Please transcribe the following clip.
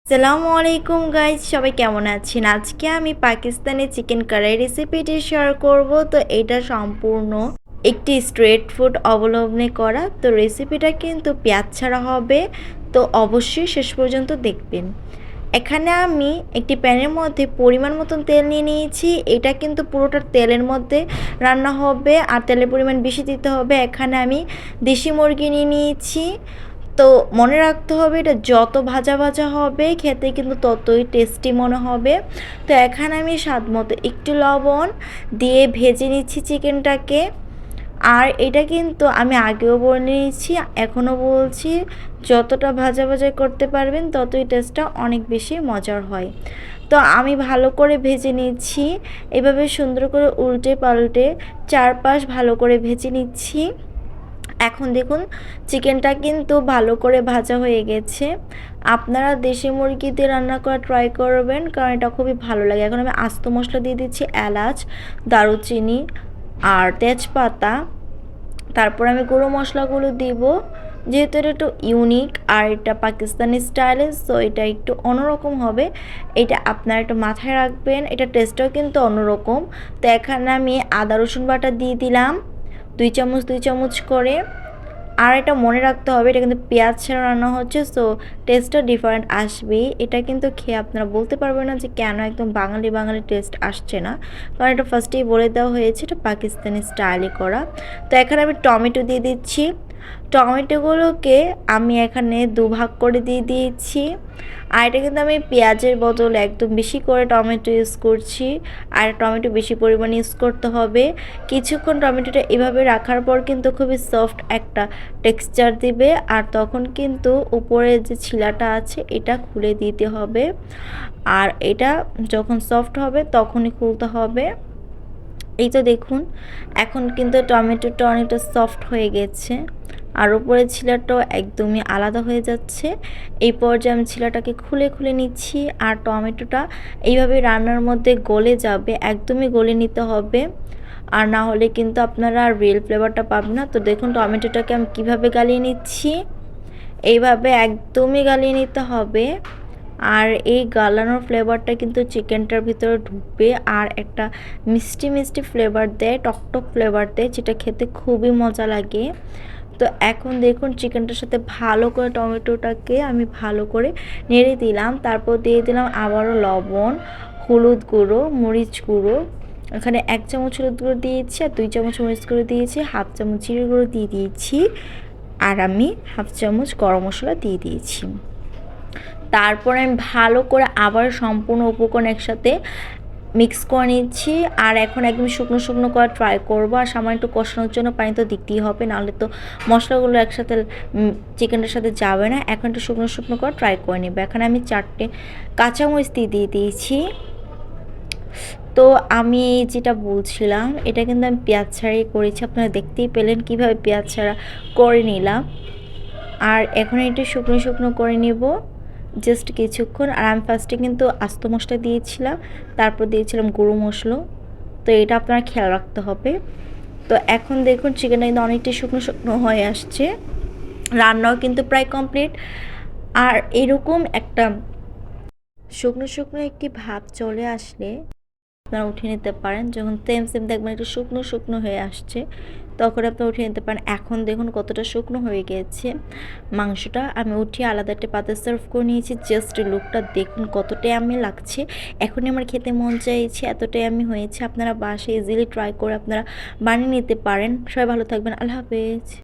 আসসালামু আলাইকুম গাইজ, সবাই কেমন আছেন? আজকে আমি পাকিস্তানি চিকেন কারি রেসিপিটি শেয়ার করব। তো এটা সম্পূর্ণ একটি স্ট্রিট ফুড অবলম্বনে করা। তো রেসিপিটা কিন্তু পেঁয়াজ ছাড়া হবে, তো অবশ্যই শেষ পর্যন্ত দেখবেন। এখানে আমি একটি প্যানের মধ্যে পরিমাণ মতন তেল নিয়ে নিয়েছি। এটা কিন্তু পুরোটা তেলের মধ্যে রান্না হবে, আর তেলের পরিমাণ বেশি দিতে হবে। এখানে আমি দেশি মুরগি নিয়ে নিয়েছি। তো মনে রাখতে হবে, এটা যত ভাজা ভাজা হবে খেতে কিন্তু ততই টেস্টি মনে হবে। তো এখানে আমি স্বাদ মতো একটু লবণ দিয়ে ভেজে নিচ্ছি চিকেনটাকে। আর এটা কিন্তু আমি আগেও বলে নিয়েছি, এখনও বলছি, যতটা ভাজা ভাজা করতে পারবেন ততই টেস্টটা অনেক বেশি মজার হয়। তো আমি ভালো করে ভেজে নিচ্ছি, এভাবে সুন্দর করে উল্টে পাল্টে চারপাশ ভালো করে ভেজে নিচ্ছি। এখন দেখুন চিকেনটা কিন্তু ভালো করে ভাজা হয়ে গেছে। আপনারা দেশি মুরগি দিয়ে রান্না করা ট্রাই করবেন, কারণ এটা খুবই ভালো লাগে। এখন আমি আস্ত মশলা দিয়ে দিচ্ছি, এলাচ, দারুচিনি আর তেজপাতা। তারপর আমি গুঁড়ো মশলাগুলো দিব, যেহেতু এটা একটু ইউনিক আর এটা পাকিস্তানি স্টাইলে, সো এটা একটু অন্যরকম হবে। এটা আপনারা একটু মাথায় রাখবেন, এটা টেস্টটাও কিন্তু অন্যরকম। তো এখানে আমি আদা রসুন বাটা দিয়ে দিলাম 2 চামচ করে। আর এটা মনে রাখতে হবে, এটা কিন্তু পেঁয়াজ ছাড়া রান্না হচ্ছে, সো টেস্টটা ডিফারেন্ট আসবেই। এটা কিন্তু খেয়ে আপনারা বলতে পারবেন না যে কেন একদম বাঙালি বাঙালি টেস্ট আসছে না, কারণ এটা ফার্স্টেই বলে দেওয়া হয়েছে এটা পাকিস্তানি স্টাইলে করা। তো এখানে আমি টমেটো দিয়ে দিচ্ছি। টমেটোগুলোকে আমি এখানে দুভাগ করে দিয়ে দিয়েছি। আর এটা কিন্তু আমি পেঁয়াজের বদলে একদম বেশি করে টমেটো ইউজ করছি, আর টমেটো বেশি পরিমাণে ইউজ করতে হবে। কিছুক্ষণ টমেটোটা এভাবে রাখার পর কিন্তু খুবই সফট একটা টেক্সচার দিবে, আর তখন কিন্তু উপরে যে ছিলাটা আছে এটা খুলে দিতে হবে। আর এটা যখন সফট হবে তখনই খুলতে হবে। এই তো দেখুন, এখন কিন্তু টমেটোটা অনেকটা সফট হয়ে গেছে, আর উপরে ছিলাটাও একদমই আলাদা হয়ে যাচ্ছে। এই পর্যায়ে আমি ছিলাটাকে খুলে খুলে নিচ্ছি, আর টমেটোটা এইভাবে রান্নার মধ্যে গলে যাবে, একদমই গলে নিতে হবে, আর না হলে কিন্তু আপনারা রিয়েল ফ্লেভারটা পাবেন না। তো দেখুন টমেটোটাকে আমি কীভাবে গালিয়ে নিচ্ছি, এইভাবে একদমই গালিয়ে নিতে হবে। আর এই গালানোর ফ্লেভারটা কিন্তু চিকেনটার ভিতরে ঢুকবে, আর একটা মিষ্টি মিষ্টি ফ্লেভার দেয়, টকটক ফ্লেভার দেয়, যেটা খেতে খুবই মজা লাগে। তো এখন দেখুন চিকেনটার সাথে ভালো করে টমেটোটাকে আমি ভালো করে নেড়ে দিলাম। তারপর দিয়ে দিলাম আবারও লবণ, হলুদ গুঁড়ো, মরিচ গুঁড়ো। এখানে 1 চামচ হলুদ গুঁড়ো দিয়েছি, আর 2 চামচ মরিচ গুঁড়ো দিয়েছি, 1/2 চামচ জিরে গুঁড়ো দিয়ে দিয়েছি, আর আমি 1/2 চামচ গরম মশলা দিয়ে দিয়েছি। তারপরে আমি ভালো করে আবার সম্পূর্ণ উপকরণ একসাথে মিক্স করে নিচ্ছি। আর এখন একদম শুকনো শুকনো করা ট্রাই করবো, আর সামান্য একটু কষানোর জন্য পানি তো দিতেই হবে, নাহলে তো মশলাগুলো একসাথে চিকেনটার সাথে যাবে না। এখন একটু শুকনো শুকনো করে ট্রাই করে নেবো। এখানে আমি 4টে কাঁচামরিচ দিয়ে দিয়েছি। তো আমি যেটা বলছিলাম, এটা কিন্তু আমি পেঁয়াজ ছাড়াই করেছি, আপনারা দেখতেই পেলেন কীভাবে পেঁয়াজ ছাড়া করে নিলাম। আর এখন একটু শুকনো শুকনো করে নেব জাস্ট কিছুক্ষণ। আর আমি ফার্স্টে কিন্তু আস্ত মশলা দিয়েছিলাম, তারপর দিয়েছিলাম গুঁড়ো মশলা, তো এটা আপনারা খেয়াল রাখতে হবে। তো এখন দেখুন চিকেনটা কিন্তু অনেকটাই শুকনো শুকনো হয়ে আসছে, রান্নাও কিন্তু প্রায় কমপ্লিট। আর এরকম একটা শুকনো শুকনো একটি ভাব চলে আসলে আপনারা উঠিয়ে নিতে পারেন। যখন সেম সেম দেখবেন একটু শুকনো শুকনো হয়ে আসছে, তখন আপনারা উঠিয়ে নিতে পারেন। এখন দেখুন কতটা শুকনো হয়ে গিয়েছে মাংসটা। আমি উঠিয়ে আলাদা একটা পাত্রে সার্ভ করে নিয়েছি। জাস্ট লুকটা দেখুন কতটাই আমি লাগছে, এখনই আমার খেতে মন চাইছে, এতটাই আমি হয়েছে। আপনারা বাসায় ইজিলি ট্রাই করে আপনারা বানিয়ে নিতে পারেন। সবাই ভালো থাকবেন, আল্লাহ হাফেজ।